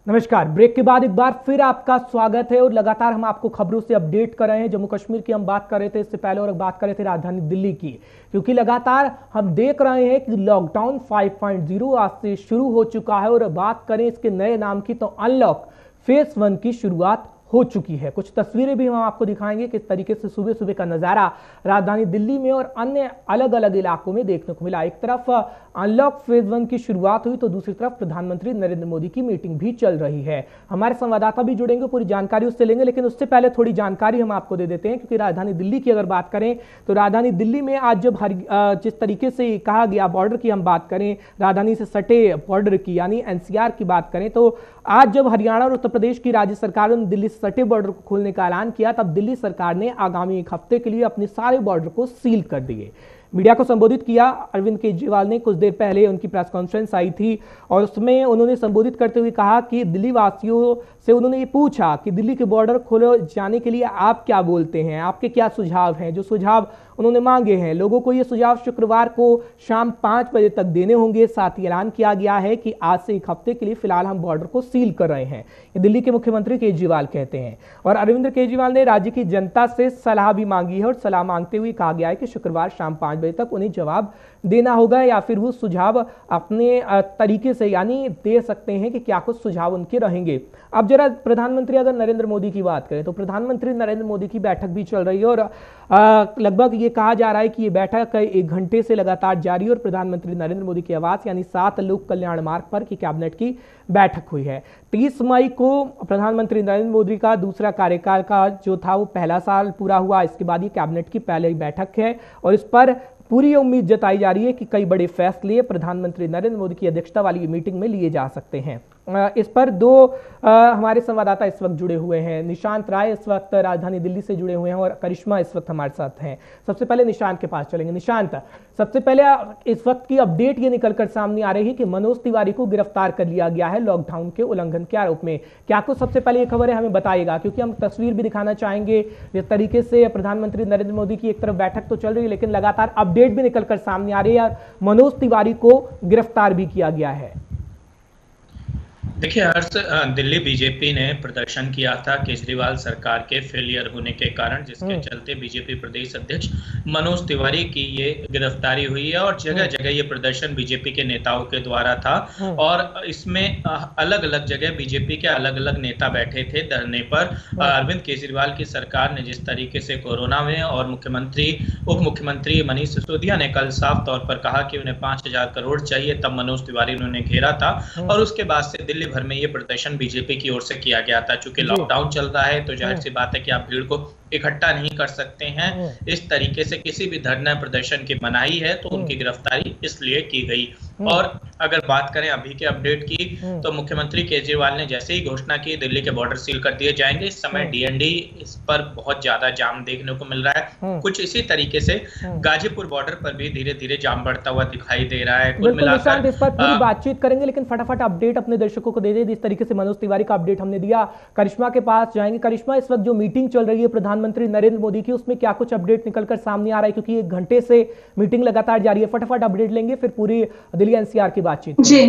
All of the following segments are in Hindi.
नमस्कार। ब्रेक के बाद एक बार फिर आपका स्वागत है और लगातार हम आपको खबरों से अपडेट कर रहे हैं। जम्मू कश्मीर की हम बात कर रहे थे इससे पहले और बात कर रहे थे राजधानी दिल्ली की, क्योंकि लगातार हम देख रहे हैं कि लॉकडाउन 5.0 आज से शुरू हो चुका है और बात करें इसके नए नाम की तो अनलॉक फेज 1 की शुरुआत हो चुकी है। कुछ तस्वीरें भी हम आपको दिखाएंगे किस तरीके से सुबह सुबह का नजारा राजधानी दिल्ली में और अन्य अलग अलग इलाकों में देखने को मिला। एक तरफ अनलॉक फेज 1 की शुरुआत हुई तो दूसरी तरफ प्रधानमंत्री नरेंद्र मोदी की मीटिंग भी चल रही है। हमारे संवाददाता भी जुड़ेंगे, पूरी जानकारी उससे लेंगे, लेकिन उससे पहले थोड़ी जानकारी हम आपको दे देते हैं, क्योंकि राजधानी दिल्ली की अगर बात करें तो राजधानी दिल्ली में आज जब जिस तरीके से कहा गया बॉर्डर की हम बात करें, राजधानी से सटे बॉर्डर की यानी एनसीआर की बात करें, तो आज जब हरियाणा और उत्तर प्रदेश की राज्य सरकारों ने दिल्ली से सटे बॉर्डर को खोलने का ऐलान किया, तब दिल्ली सरकार ने आगामी एक हफ्ते के लिए अपने सारे बॉर्डर को सील कर दिए। मीडिया को संबोधित किया अरविंद केजरीवाल ने, कुछ देर पहले उनकी प्रेस कॉन्फ्रेंस आई थी और उसमें उन्होंने संबोधित करते हुए कहा कि दिल्ली वासियों से उन्होंने ये पूछा कि दिल्ली के बॉर्डर खोले जाने के लिए आप क्या बोलते हैं, आपके क्या सुझाव हैं। जो सुझाव उन्होंने मांगे हैं, लोगों को ये सुझाव शुक्रवार को शाम 5 बजे तक देने होंगे। साथ ही ऐलान किया गया है कि आज से एक हफ्ते के लिए फिलहाल हम बॉर्डर को सील कर रहे हैं, ये दिल्ली के मुख्यमंत्री केजरीवाल कहते हैं। और अरविंद केजरीवाल ने राज्य की जनता से सलाह भी मांगी है और सलाह मांगते हुए कहा गया है कि शुक्रवार शाम 5 बजे तक उन्हें जवाब देना होगा या फिर वो सुझाव अपने तरीके से यानी दे सकते हैं कि क्या कुछ सुझाव उनके रहेंगे। अब जरा प्रधानमंत्री अगर नरेंद्र मोदी की बात करें तो प्रधानमंत्री नरेंद्र मोदी की बैठक भी चल रही है और लगभग ये कहा जा रहा है कि ये बैठक 1 घंटे से लगातार जारी है और प्रधानमंत्री नरेंद्र मोदी के आवास यानी 7 लोक कल्याण मार्ग पर की कैबिनेट की बैठक हुई है। 30 मई को प्रधानमंत्री नरेंद्र मोदी का दूसरा कार्यकाल का जो था वो पहला साल पूरा हुआ। इसके बाद ये कैबिनेट की पहली बैठक है और इस पर पूरी उम्मीद जताई जा रही है कि कई बड़े फैसले प्रधानमंत्री नरेंद्र मोदी की अध्यक्षता वाली मीटिंग में लिए जा सकते हैं। इस पर दो हमारे संवाददाता इस वक्त जुड़े हुए हैं। निशांत राय इस वक्त राजधानी दिल्ली से जुड़े हुए हैं और करिश्मा इस वक्त हमारे साथ हैं। सबसे पहले निशांत के पास चलेंगे। निशांत, सबसे पहले इस वक्त की अपडेट ये निकलकर सामने आ रही है कि मनोज तिवारी को गिरफ्तार कर लिया गया है लॉकडाउन के उल्लंघन के आरोप में। क्या कुछ सबसे पहले ये खबर है हमें बताइएगा, क्योंकि हम तस्वीर भी दिखाना चाहेंगे जिस तरीके से प्रधानमंत्री नरेंद्र मोदी की एक तरफ बैठक तो चल रही है लेकिन लगातार अपडेट भी निकलकर सामने आ रही है। मनोज तिवारी को गिरफ्तार भी किया गया है। देखिए हर्ष, दिल्ली बीजेपी ने प्रदर्शन किया था केजरीवाल सरकार के फेलियर होने के कारण, जिसके चलते बीजेपी प्रदेश अध्यक्ष मनोज तिवारी की ये गिरफ्तारी हुई है और जगह जगह ये प्रदर्शन बीजेपी के नेताओं के द्वारा था और इसमें अलग अलग जगह बीजेपी के अलग अलग नेता बैठे थे धरने पर। अरविंद केजरीवाल की सरकार ने जिस तरीके से कोरोना में और उप मुख्यमंत्री मनीष सिसोदिया ने कल साफ तौर पर कहा कि उन्हें 5,000 करोड़ चाहिए, तब मनोज तिवारी ने उन्हें घेरा था और उसके बाद से दिल्ली भर में ये प्रदर्शन बीजेपी की ओर से किया गया था। चूंकि लॉकडाउन चल रहा है तो जाहिर सी बात है कि आप भीड़ को इकट्ठा नहीं कर सकते हैं। इस तरीके से किसी भी धरना प्रदर्शन की मनाही है तो उनकी गिरफ्तारी इसलिए की गई। और अगर बात करें अभी के अपडेट की तो मुख्यमंत्री केजरीवाल ने जैसे ही घोषणा की दिल्ली के बॉर्डर सील कर दिए जाएंगे। इस समय डीएनडी इस पर बहुत ज्यादा जाम देखने को मिल रहा है। कुछ इसी तरीके से गाजीपुर बॉर्डर पर भी धीरे धीरे जाम बढ़ता हुआ दिखाई दे रहा है। कुल मिलाकर इस पर पूरी बातचीत करेंगे, लेकिन फटाफट अपडेट अपने दर्शकों को दे दे। जिस तरीके से मनोज तिवारी का अपडेट हमने दिया, करिश्मा के पास जाएंगे। करिश्मा, इस वक्त जो मीटिंग चल रही है प्रधानमंत्री नरेंद्र मोदी की, उसमें क्या कुछ अपडेट निकलकर सामने आ रहा है, क्योंकि 1 घंटे से मीटिंग लगातार जारी है। फटाफट अपडेट लेंगे फिर पूरी दिल्ली एनसीआर की बातचीत। जी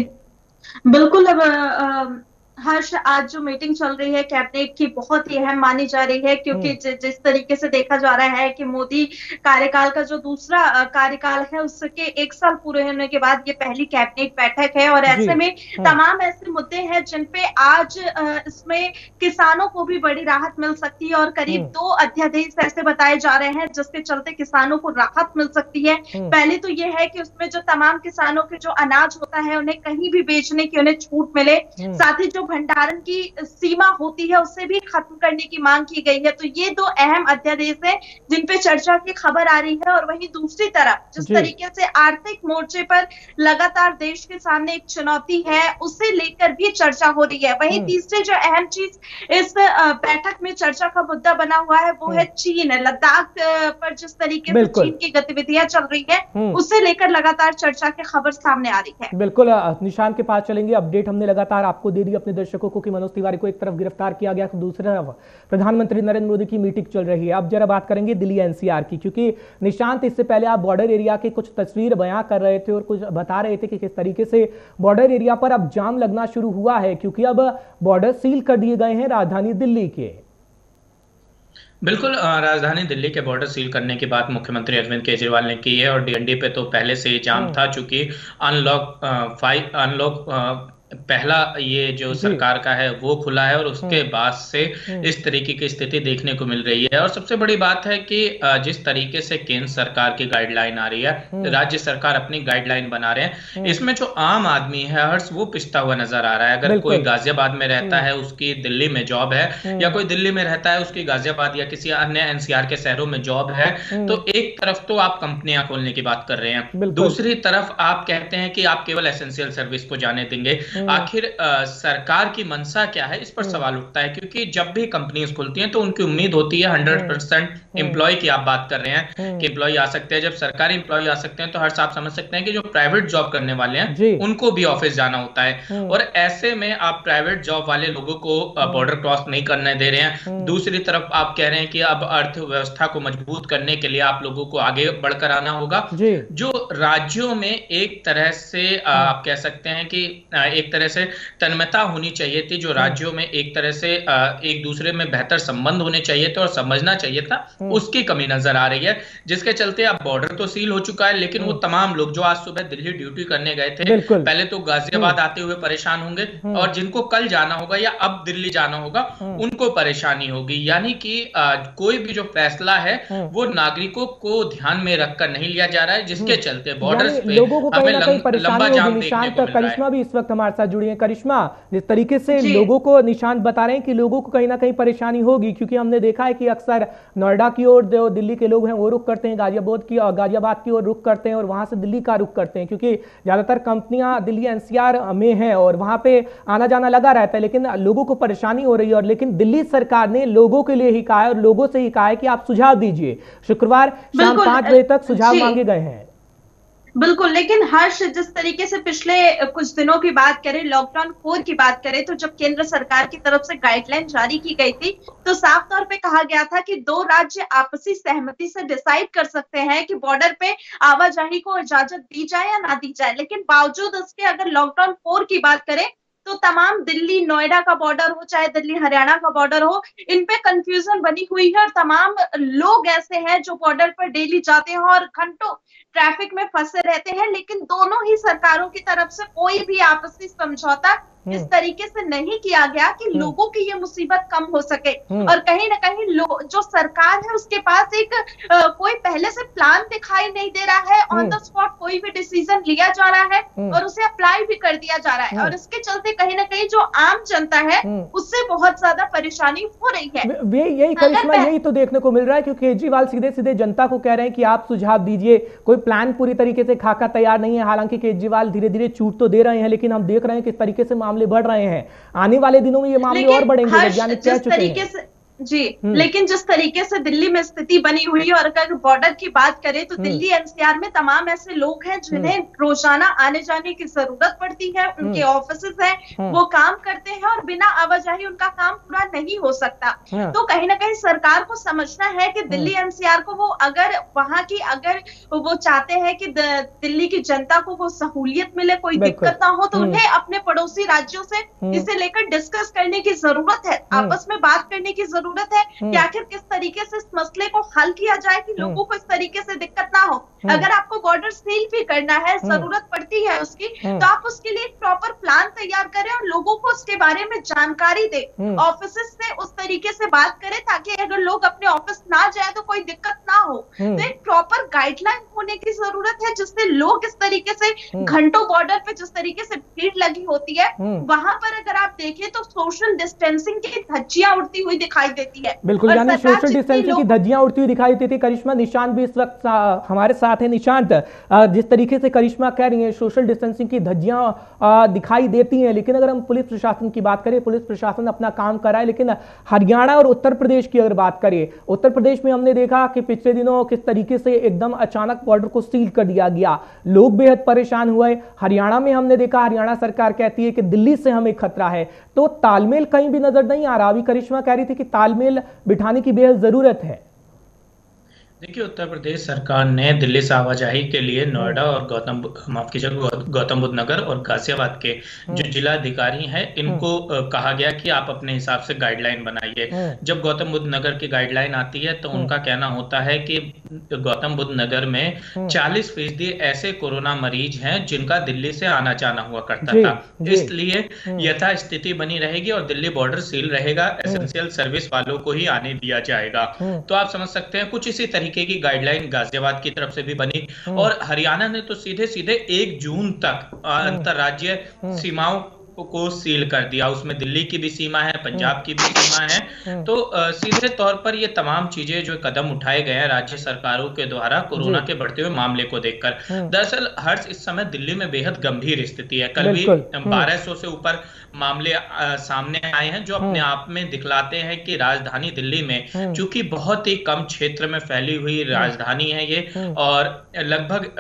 बिल्कुल। अब हर्ष, आज जो मीटिंग चल रही है कैबिनेट की बहुत ही अहम मानी जा रही है, क्योंकि जिस तरीके से देखा जा रहा है कि मोदी कार्यकाल का जो दूसरा कार्यकाल है उसके 1 साल पूरे होने के बाद ये पहली कैबिनेट बैठक है और ऐसे में तमाम ऐसे मुद्दे हैं जिन पे आज इसमें किसानों को भी बड़ी राहत मिल सकती है और करीब 2 अध्यादेश ऐसे बताए जा रहे हैं जिसके चलते किसानों को राहत मिल सकती है। पहले तो ये है कि उसमें जो तमाम किसानों के जो अनाज होता है उन्हें कहीं भी बेचने की उन्हें छूट मिले, साथ ही जो भंडारण की सीमा होती है उसे भी खत्म करने की मांग की गई है। तो ये 2 अहम अध्यादेश हैं जिन पे चर्चा की खबर आ रही है। और वहीं दूसरी तरफ जिस तरीके से आर्थिक मोर्चे पर लगातार देश के सामने एक चुनौती है उसे लेकर भी चर्चा हो रही है। वहीं तीसरी जो अहम चीज इस बैठक में चर्चा का मुद्दा बना हुआ है वो है चीन। लद्दाख पर जिस तरीके से चीन की गतिविधियां चल रही है उसे लेकर लगातार चर्चा की खबर सामने आ रही है। बिल्कुल, निशान के पास चलेंगे। अपडेट हमने लगातार आपको दे दी अपने अपने दर्शकों को कि मनोज तिवारी को एक तरफ गिरफ्तार किया गया तो दूसरी तरफ प्रधानमंत्री नरेंद्र मोदी की मीटिंग चल रही है। अब जरा बात करेंगे दिल्ली एनसीआर की, क्योंकि निशांत इससे पहले आप बॉर्डर एरिया की कुछ तस्वीर बयां कर रहे थे और कुछ बता रहे थे कि किस तरीके से बॉर्डर एरिया पर अब जाम लगना शुरू हुआ है, क्योंकि अब बॉर्डर सील कर दिए गए हैं राजधानी दिल्ली के। बिल्कुल, राजधानी दिल्ली के बॉर्डर सील करने की बात मुख्यमंत्री अरविंद केजरीवाल ने की है और डीएनडी पे तो पहले से ही जाम था, चूंकि अनलॉक पहला ये जो सरकार का है वो खुला है और उसके बाद से इस तरीके की स्थिति देखने को मिल रही है। और सबसे बड़ी बात है कि जिस तरीके से केंद्र सरकार की गाइडलाइन आ रही है, राज्य सरकार अपनी गाइडलाइन बना रहे हैं, इसमें जो आम आदमी है हर्ष वो पिसता हुआ नजर आ रहा है। अगर कोई गाजियाबाद में रहता है, उसकी दिल्ली में जॉब है, या कोई दिल्ली में रहता है उसकी गाजियाबाद या किसी अन्य एनसीआर के शहरों में जॉब है, तो एक तरफ तो आप कंपनियां खोलने की बात कर रहे हैं, दूसरी तरफ आप कहते हैं कि आप केवल एसेंशियल सर्विस को जाने देंगे। आखिर सरकार की मंशा क्या है, इस पर सवाल उठता है, क्योंकि जब भी कंपनीज खुलती हैं तो उनकी उम्मीद होती है 100% एम्प्लॉय की। आप बात कर रहे हैं कि एम्प्लॉय आ सकते हैं, जब सरकारी एम्प्लॉय आ सकते हैं तो हर आप समझ सकते हैं कि जो प्राइवेट जॉब करने वाले हैं उनको भी ऑफिस जाना होता है, और ऐसे में आप प्राइवेट जॉब वाले लोगों को बॉर्डर क्रॉस नहीं करने दे रहे हैं। दूसरी तरफ आप कह रहे हैं कि अब अर्थव्यवस्था को मजबूत करने के लिए आप लोगों को आगे बढ़कर आना होगा। जो राज्यों में एक तरह से आप कह सकते हैं कि एक तरह से तन्मयता होनी चाहिए थी, जो राज्यों में एक तरह से एक दूसरे में बेहतर संबंध होने चाहिए थे और समझना चाहिए था, उसकी कमी नजर आ रही है, जिसके चलते अब बॉर्डर तो सील हो चुका है, लेकिन वो तमाम लोग जो आज सुबह दिल्ली ड्यूटी करने गए थे, पहले तो गाजियाबाद आते हुए परेशान होंगे, और जिनको कल जाना होगा या अब दिल्ली जाना होगा उनको परेशानी होगी। यानी कि कोई भी जो फैसला है वो नागरिकों को ध्यान में रखकर नहीं लिया जा रहा है, जिसके चलते बॉर्डर पे लोगों को कहीं ना कहीं परेशानी होगी। निशांत करिश्मा भी इस वक्त हमारे साथ जुड़ी है। करिश्मा, जिस तरीके से लोगों को निशांत बता रहे हैं कि लोगों को कहीं ना कहीं परेशानी होगी, क्योंकि हमने देखा है कि अक्सर नोएडा की ओर जो दिल्ली के लोग हैं वो रुख करते हैं, गाजियाबाद की ओर रुख करते हैं और वहां से दिल्ली का रुख करते हैं, क्योंकि ज्यादातर कंपनियां दिल्ली एनसीआर में हैं और वहां पे आना जाना लगा रहता है, लेकिन लोगों को परेशानी हो रही है। और लेकिन दिल्ली सरकार ने लोगों के लिए ही कहा है और लोगों से ही कहा है कि आप सुझाव दीजिए। शुक्रवार शाम 5 बजे तक सुझाव मांगे गए हैं। बिल्कुल, लेकिन हर्ष, जिस तरीके से पिछले कुछ दिनों की बात करें, लॉकडाउन 4 की बात करें, तो जब केंद्र सरकार की तरफ से गाइडलाइन जारी की गई थी तो साफ तौर पे कहा गया था कि 2 राज्य आपसी सहमति से डिसाइड कर सकते हैं कि बॉर्डर पे आवाजाही को इजाजत दी जाए या ना दी जाए। लेकिन बावजूद उसके अगर लॉकडाउन 4 की बात करें तो तमाम दिल्ली नोएडा का बॉर्डर हो, चाहे दिल्ली हरियाणा का बॉर्डर हो, इन पे कंफ्यूजन बनी हुई है और तमाम लोग ऐसे हैं जो बॉर्डर पर डेली जाते हैं और घंटों ट्रैफिक में फंसे रहते हैं। लेकिन दोनों ही सरकारों की तरफ से कोई भी आपसी समझौता इस तरीके से नहीं किया गया कि लोगों की ये मुसीबत कम हो सके। और कहीं ना कहीं जो सरकार है उसके पास एक कोई पहले से प्लान दिखाई नहीं दे रहा है, ऑन द स्पॉट कोई भी डिसीजन लिया जा रहा है और उसे अप्लाई भी कर दिया जा रहा है, और इसके चलते कहीं ना कहीं जो आम जनता है उससे बहुत ज्यादा परेशानी हो रही है। यही करिश्मा, यही तो देखने को मिल रहा है, क्योंकि केजरीवाल सीधे सीधे जनता को कह रहे हैं कि आप सुझाव दीजिए। कोई प्लान पूरी तरीके से खाका तैयार नहीं है। हालांकि केजरीवाल धीरे धीरे छूट तो दे रहे हैं, लेकिन हम देख रहे हैं किस तरीके से मामले बढ़ रहे हैं। आने वाले दिनों में ये मामले और बढ़ेंगे, वैज्ञानिक कह चुके हैं। जी, लेकिन जिस तरीके से दिल्ली में स्थिति बनी हुई है, और अगर बॉर्डर की बात करें तो दिल्ली एनसीआर में तमाम ऐसे लोग हैं जिन्हें रोजाना आने जाने की जरूरत पड़ती है, उनके ऑफिसेज हैं, वो काम करते हैं और बिना आवाजाही उनका काम पूरा नहीं हो सकता। तो कहीं ना कहीं सरकार को समझना है कि दिल्ली एनसीआर को वो अगर वो चाहते हैं कि दिल्ली की जनता को वो सहूलियत मिले, कोई दिक्कत ना हो, तो उन्हें अपने पड़ोसी राज्यों से इसे लेकर डिस्कस करने की जरूरत है, आपस में बात करने की जरूरत है कि आखिर किस तरीके से इस मसले को हल किया जाए कि लोगों को इस तरीके से दिक्कत ना हो। अगर आपको बॉर्डर सील भी करना है, जरूरत पड़ती है उसकी, तो आप उसके लिए एक प्रॉपर प्लान तैयार करें और लोगों को उसके बारे में जानकारी दें, ऑफिस से उस तरीके से बात करें ताकि अगर लोग अपने ऑफिस ना जाए तो कोई दिक्कत ना हो। तो एक प्रॉपर गाइडलाइन होने की जरूरत है जिससे लोग इस तरीके से घंटों बॉर्डर पे जिस तरीके से भीड़ लगी होती है, वहां पर अगर आप देखें तो सोशल डिस्टेंसिंग की धज्जियां उड़ती हुई दिखाई देती है। बिल्कुल, यानी सोशल डिस्टेंसिंग की धज्जियां उड़ती हुई दिखाई देती है। करिश्मा, निशांत भी इस वक्त हमारे साथ है। निशांत, जिस तरीके से करिश्मा कह रही है सोशल डिस्टेंसिंग की धज्जियां दिखाई देती हैं, लेकिन अगर हम पुलिस प्रशासन की बात बात करें पुलिस प्रशासन अपना काम कर रहा है, लेकिन हरियाणा और उत्तर प्रदेश की अगर बात करें, उत्तर प्रदेश में हमने देखा कि पिछले दिनों किस तरीके से एकदम अचानक बॉर्डर को सील कर दिया गया, लोग बेहद परेशान हुए। हरियाणा में हमने देखा हरियाणा सरकार कहती है कि दिल्ली से हमें खतरा है, तो तालमेल कहीं भी नजर नहीं आ रहा। अभी करिश्मा कह रही थी कि तालमेल बिठाने की बेहद जरूरत है। देखिए, उत्तर प्रदेश सरकार ने दिल्ली से आवाजाही के लिए नोएडा और गौतम बुद्ध नगर और गाजियाबाद के जो जिला अधिकारी हैं इनको कहा गया कि आप अपने हिसाब से गाइडलाइन बनाइए। जब गौतम बुद्ध नगर की गाइडलाइन आती है तो उनका कहना होता है कि गौतम बुद्ध नगर में 40% ऐसे कोरोना मरीज हैं जिनका दिल्ली से आना जाना हुआ करता था, इसलिए यथा स्थिति बनी रहेगी और दिल्ली बॉर्डर सील रहेगा, एसेंशियल सर्विस वालों को ही आने दिया जाएगा। तो आप समझ सकते हैं कुछ इसी तरीके की गाइडलाइन गाजियाबाद की तरफ से भी बनी। और हरियाणा ने तो सीधे सीधे 1 जून तक अंतरराज्यीय सीमाओं को सील कर दिया, उसमें दिल्ली की भी सीमा है, पंजाब की भी सीमा है। तो सीधे तौर पर ये तमाम चीजें जो कदम उठाए गए हैं राज्य सरकारों के द्वारा कोरोना के बढ़ते हुए मामले को देखकर, दरअसल हर्ष इस समय दिल्ली में बेहद गंभीर स्थिति है। कल भी 1200 से ऊपर मामले सामने आए हैं, जो अपने आप में दिखलाते हैं कि राजधानी दिल्ली में चूंकि बहुत ही कम क्षेत्र में फैली हुई राजधानी है ये, और लगभग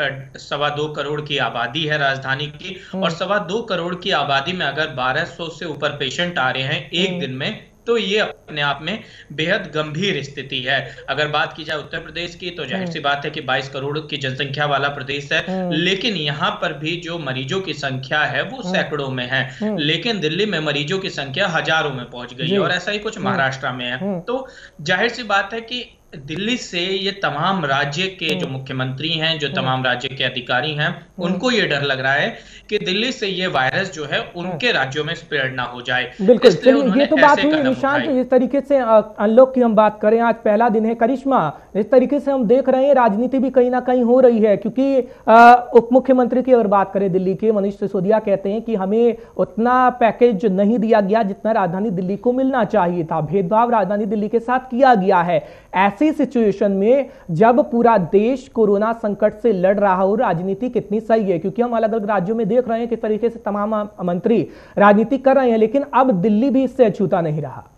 2.25 करोड़ की आबादी है राजधानी की, और 2.25 करोड़ की आबादी में अगर 1200 से ऊपर पेशेंट आ रहे हैं एक दिन में, तो ये अपने आप में बेहद गंभीर स्थिति है। अगर बात की जाए उत्तर प्रदेश की तो जाहिर सी बात है कि 22 करोड़ की जनसंख्या वाला प्रदेश है, लेकिन यहाँ पर भी जो मरीजों की संख्या है वो सैकड़ों में है, लेकिन दिल्ली में मरीजों की संख्या हजारों में पहुंच गई है, और ऐसा ही कुछ महाराष्ट्र में है। तो जाहिर सी बात है कि दिल्ली से ये तमाम राज्य के जो मुख्यमंत्री हैं, जो तमाम राज्य के अधिकारी हैं, उनको ये डर लग रहा है कि दिल्ली से ये वायरस जो है उनके राज्यों में स्प्रेड ना हो जाए। बिल्कुल, चलिए ये तो बात हुई निशांत, इस तरीके से अनलॉक की हम बात करें, आज पहला दिन है। करिश्मा, इस तरीके से हम देख रहे हैं राजनीति भी कहीं ना कहीं हो रही है, क्योंकि उप मुख्यमंत्री की अगर बात करें दिल्ली के, मनीष सिसोदिया कहते हैं कि हमें उतना पैकेज नहीं दिया गया जितना राजधानी दिल्ली को मिलना चाहिए था, भेदभाव राजधानी दिल्ली के साथ किया गया है। ऐसी सिचुएशन में जब पूरा देश कोरोना संकट से लड़ रहा हो, राजनीति कितनी सही है? क्योंकि हम अलग अलग राज्यों में देख रहे हैं किस तरीके से तमाम मंत्री राजनीति कर रहे हैं, लेकिन अब दिल्ली भी इससे अछूता नहीं रहा।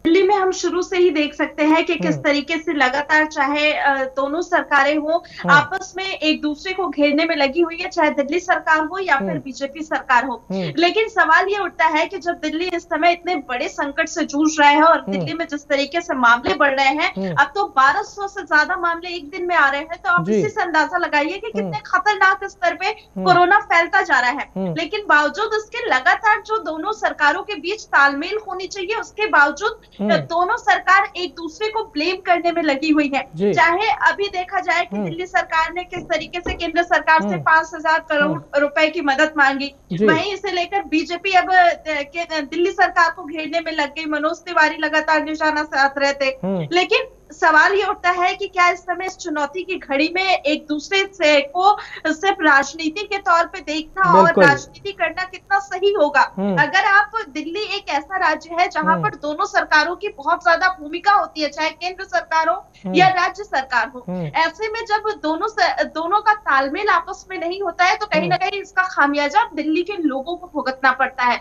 दिल्ली में हम शुरू से ही देख सकते हैं कि किस तरीके से लगातार चाहे दोनों सरकारें हो आपस में एक दूसरे को घेरने में लगी हुई है, चाहे दिल्ली सरकार हो या फिर बीजेपी सरकार हो। लेकिन सवाल ये उठता है कि जब दिल्ली इस समय इतने बड़े संकट से जूझ रहा है और दिल्ली में जिस तरीके से मामले बढ़ रहे हैं, अब तो 1200 से ज्यादा मामले एक दिन में आ रहे हैं, तो आप इसी से अंदाजा लगाइए कि कितने खतरनाक स्तर पे कोरोना फैलता जा रहा है। लेकिन बावजूद इसके लगातार जो दोनों सरकारों के बीच तालमेल होनी चाहिए, उसके बावजूद दोनों सरकार एक दूसरे को ब्लेम करने में लगी हुई है। चाहे अभी देखा जाए कि दिल्ली सरकार ने किस तरीके से केंद्र सरकार से 5000 करोड़ रुपए की मदद मांगी, वहीं इसे लेकर बीजेपी अब दिल्ली सरकार को घेरने में लग गई। मनोज तिवारी लगातार निशाना साध रहे थे, लेकिन सवाल ये उठता है कि क्या इस समय इस चुनौती की घड़ी में एक दूसरे से को सिर्फ राजनीति के तौर पे देखना और राजनीति करना कितना सही होगा? अगर आप दिल्ली एक ऐसा राज्य है जहां पर दोनों सरकारों की बहुत ज्यादा भूमिका होती है, चाहे केंद्र सरकार हो या राज्य सरकार हो, ऐसे में जब दोनों का तालमेल आपस में नहीं होता है तो कहीं ना कहीं इसका खामियाजा दिल्ली के लोगों को भुगतना पड़ता है।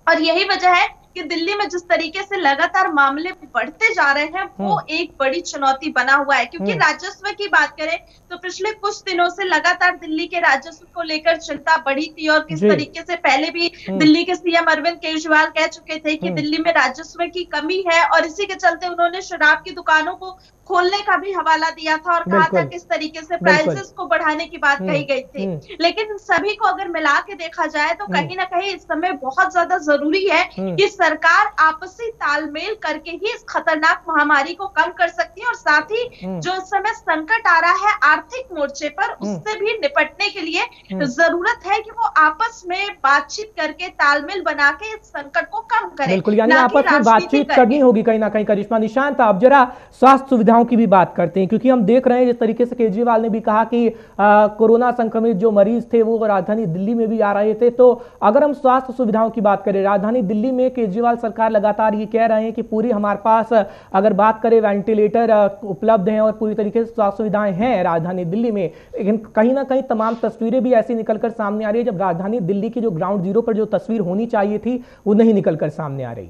और यही वजह है कि दिल्ली में जिस तरीके से लगातार मामले बढ़ते जा रहे हैं वो एक बड़ी चुनौती बना हुआ है। क्योंकि राजस्व की बात करें तो पिछले कुछ दिनों से लगातार दिल्ली के राजस्व को लेकर चिंता बढ़ी थी, और किस तरीके से पहले भी दिल्ली के सीएम अरविंद केजरीवाल कह चुके थे कि दिल्ली में राजस्व की कमी है, और इसी के चलते उन्होंने शराब की दुकानों को खोलने का भी हवाला दिया था और कहा था किस तरीके से प्राइसेस को बढ़ाने की बात कही गई थी। लेकिन सभी को अगर मिला के देखा जाए तो कहीं ना कहीं इस समय बहुत ज्यादा जरूरी है कि सरकार आपसी तालमेल करके ही इस खतरनाक महामारी को कम कर सकती है, और साथ ही जो इस समय संकट आ रहा है आर्थिक मोर्चे पर, उससे भी निपटने के लिए जरूरत है कि वो आपस में बातचीत करके तालमेल बना के इस संकट को कम करें, बिल्कुल, यानी ना कि आपस में बातचीत करनी होगी कहीं ना कहीं। करिश्मा, निशांत, अब जरा स्वास्थ्य सुविधाओं की भी बात करते हैं, क्योंकि हम देख रहे हैं जिस तरीके से केजरीवाल ने भी कहा कि कोरोना संक्रमित जो मरीज थे वो राजधानी दिल्ली में भी आ रहे थे। तो अगर हम स्वास्थ्य सुविधाओं की बात करें, राजधानी दिल्ली में केजरीवाल सरकार लगातार ये कह रहे हैं कि पूरी हमारे पास अगर बात करें वेंटिलेटर उपलब्ध हैं और पूरी तरीके से स्वास्थ्य सुविधाएं हैं राजधानी दिल्ली में, लेकिन कहीं ना कहीं तमाम तस्वीरें भी ऐसी निकलकर सामने आ रही है जब राजधानी दिल्ली की जो ग्राउंड जीरो पर जो तस्वीर होनी चाहिए थी वो नहीं निकलकर सामने आ रही।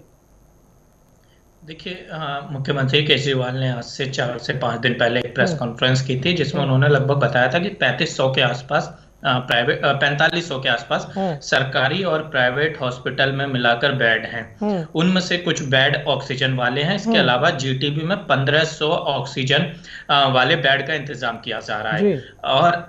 देखिए, मुख्यमंत्री केजरीवाल ने आज से 4 से 5 दिन पहले एक प्रेस कॉन्फ्रेंस की थी जिसमें उन्होंने लगभग बताया था कि 3500 के आसपास प्राइवेट 4500 के आसपास सरकारी और प्राइवेट हॉस्पिटल में मिलाकर बेड हैं। उनमें से कुछ बेड ऑक्सीजन वाले हैं। इसके अलावा जीटीबी में 1500 ऑक्सीजन वाले बेड का इंतजाम किया जा रहा है। और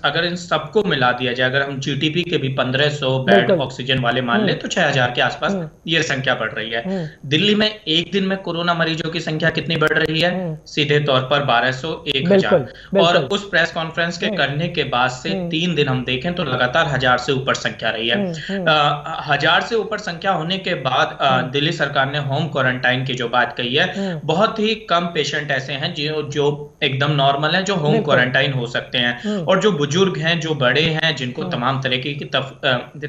अगर इन सबको मिला दिया जाए, अगर हम जीटीपी के भी 1500 बेड ऑक्सीजन वाले मान ले तो 6000 के आसपास ये संख्या बढ़ रही है। दिल्ली में एक दिन में कोरोना मरीजों की संख्या कितनी बढ़ रही है? सीधे तौर पर 1200, 1000। और उस प्रेस कॉन्फ्रेंस के करने के बाद से 3 दिन हम देखें तो लगातार 1000 से ऊपर संख्या रही है। 1000 से ऊपर संख्या होने के बाद दिल्ली सरकार ने होम क्वारंटाइन की जो बात कही है, बहुत ही कम पेशेंट ऐसे हैं जो एकदम नॉर्मल हैं, जो होम क्वारंटाइन हो सकते हैं। और जो बुजुर्ग हैं, जो बड़े हैं, जिनको तमाम तरह की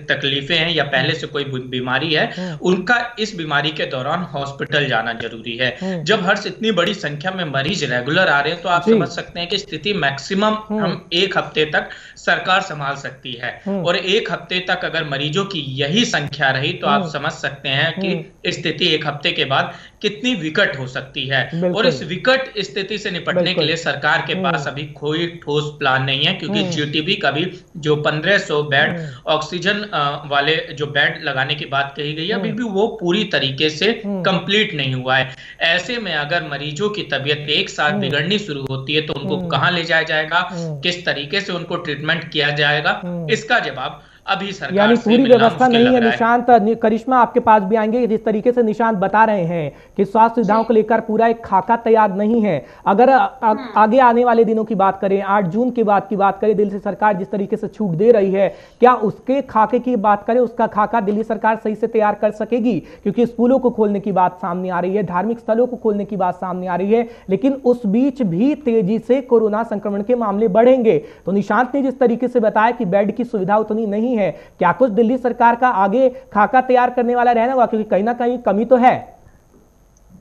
तकलीफें हैं या पहले से कोई बीमारी है, उनका इस बीमारी के दौरान हॉस्पिटल जाना जरूरी है। जब हर इतनी बड़ी संख्या में मरीज रेगुलर आ रहे हैं तो आप समझ सकते हैं कि स्थिति मैक्सिमम हम 1 हफ्ते तक सरकार संभाल सकती है। और 1 हफ्ते तक अगर मरीजों की यही संख्या रही तो आप समझ सकते हैं कि स्थिति 1 हफ्ते के बाद कितनी विकट हो सकती है। और इस विकट स्थिति से निपटने के लिए सरकार के पास अभी कोई ठोस प्लान नहीं है, क्योंकि जीटीबी का भी जो 1500 बेड ऑक्सीजन वाले जो बेड लगाने की बात कही गई है, अभी भी वो पूरी तरीके से कंप्लीट नहीं हुआ है। ऐसे में अगर मरीजों की तबीयत एक साथ बिगड़नी शुरू होती है तो उनको कहां ले जाया जाएगा, किस तरीके से उनको ट्रीटमेंट किया जाएगा, इसका जवाब अभी सरकार यानी पूरी व्यवस्था नहीं है। निशांत, करिश्मा आपके पास भी आएंगे। जिस तरीके से निशांत बता रहे हैं कि स्वास्थ्य सुविधाओं को लेकर पूरा एक खाका तैयार नहीं है। अगर आगे आने वाले दिनों की बात करें, 8 जून के बाद की बात करें, दिल्ली सरकार जिस तरीके से छूट दे रही है, क्या उसके खाके की बात करें, उसका खाका दिल्ली सरकार सही से तैयार कर सकेगी? क्योंकि स्कूलों को खोलने की बात सामने आ रही है, धार्मिक स्थलों को खोलने की बात सामने आ रही है, लेकिन उस बीच भी तेजी से कोरोना संक्रमण के मामले बढ़ेंगे। तो निशांत ने जिस तरीके से बताया कि बेड की सुविधा उतनी नहीं है, क्या कुछ दिल्ली सरकार का आगे खाका तैयार करने वाला रहना होगा? क्योंकि कहीं ना कहीं कमी तो है।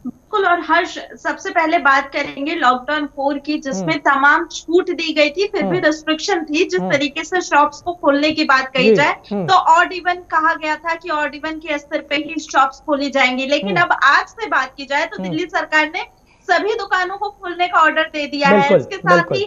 बिल्कुल। और हर्ष, सबसे पहले बात करेंगे लॉकडाउन 4 की, जिसमें तमाम छूट दी गई थी, फिर भी रिस्ट्रिक्शन थी। जिस तरीके से शॉप्स को खोलने की बात कही जाए तो ऑड इवन कहा गया था कि ऑड इवन के स्तर पे ही शॉप्स खोली जाएंगी, लेकिन अब आज से बात की जाए तो दिल्ली सरकार ने सभी दुकानों को खोलने का ऑर्डर दे दिया है। इसके साथ ही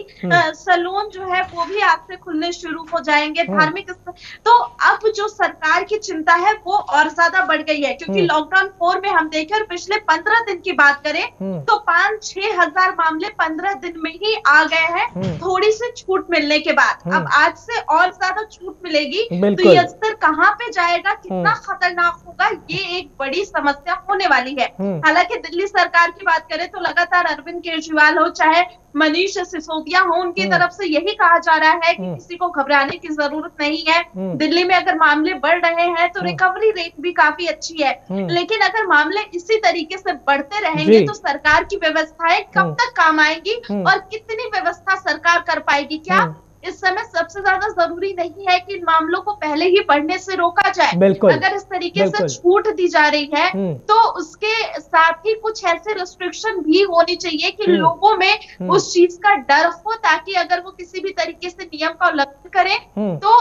सैलून जो है वो भी आज से खुलने शुरू हो जाएंगे, धार्मिक। तो अब जो सरकार की चिंता है वो और ज्यादा बढ़ गई है, क्योंकि लॉकडाउन 4 में हम देखें और पिछले 15 दिन की बात करें तो 5-6 हजार मामले 15 दिन में ही आ गए हैं, थोड़ी सी छूट मिलने के बाद। अब आज से और ज्यादा छूट मिलेगी तो ये स्तर कहाँ पे जाएगा, कितना खतरनाक होगा, ये एक बड़ी समस्या होने वाली है। हालांकि दिल्ली सरकार की बात करें तो लगातार अरविंद केजरीवाल हो चाहे मनीष सिसोदिया हो, उनकी तरफ से यही कहा जा रहा है कि किसी को घबराने की जरूरत नहीं है। दिल्ली में अगर मामले बढ़ रहे हैं तो रिकवरी रेट भी काफी अच्छी है, लेकिन अगर मामले इसी तरीके से बढ़ते रहेंगे तो सरकार की व्यवस्थाएं कब तक काम आएंगी और कितनी व्यवस्था सरकार कर पाएगी? क्या इस समय सबसे ज्यादा जरूरी नहीं है कि मामलों को पहले ही बढ़ने से रोका जाए? अगर इस तरीके से छूट दी जा रही है तो उसके साथ ही कुछ ऐसे रिस्ट्रिक्शन भी होनी चाहिए कि लोगों में उस चीज का डर हो, ताकि अगर वो किसी भी तरीके से नियम का उल्लंघन करें तो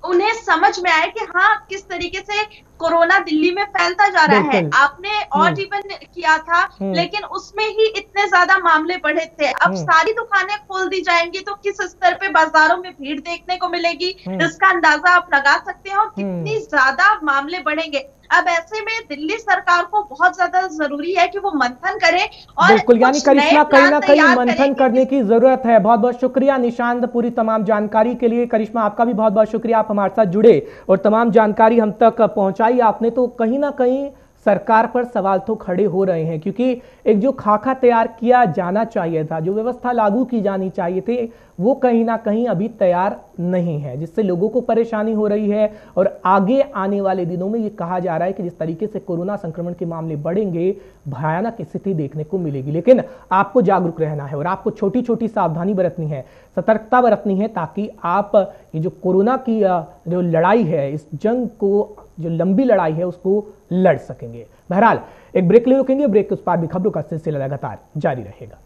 उन्हें समझ में आए कि हाँ किस तरीके से कोरोना दिल्ली में फैलता जा रहा है। आपने ऑड इवन किया था लेकिन उसमें ही इतने ज्यादा मामले बढ़े थे। अब सारी दुकानें खोल दी जाएंगी तो किस स्तर पे बाजारों में भीड़ देखने को मिलेगी, इसका अंदाजा आप लगा सकते हैं, और कितनी ज्यादा मामले बढ़ेंगे। अब ऐसे में दिल्ली सरकार को बहुत ज्यादा जरूरी है कि वो मंथन करे और बिल्कुल, यानी करिश्मा कहीं ना कहीं मंथन करने की जरूरत है। बहुत बहुत शुक्रिया निशांत पूरी तमाम जानकारी के लिए। करिश्मा आपका भी बहुत बहुत शुक्रिया, आप हमारे साथ जुड़े और तमाम जानकारी हम तक पहुंचाई आपने। तो कहीं ना कहीं सरकार पर सवाल तो खड़े हो रहे हैं, क्योंकि एक जो खाका तैयार किया जाना चाहिए था, जो व्यवस्था लागू की जानी चाहिए थी, वो कहीं ना कहीं अभी तैयार नहीं है, जिससे लोगों को परेशानी हो रही है। और आगे आने वाले दिनों में ये कहा जा रहा है कि जिस तरीके से कोरोना संक्रमण के मामले बढ़ेंगे, भयानक स्थिति देखने को मिलेगी। लेकिन आपको जागरूक रहना है और आपको छोटी छोटी सावधानी बरतनी है, सतर्कता बरतनी है, ताकि आप ये जो कोरोना की जो लड़ाई है, इस जंग को, जो लंबी लड़ाई है, उसको लड़ सकेंगे। बहरहाल एक ब्रेक ले रुकेंगे, ब्रेक के उस पार भी खबरों का सिलसिला लगातार जारी रहेगा।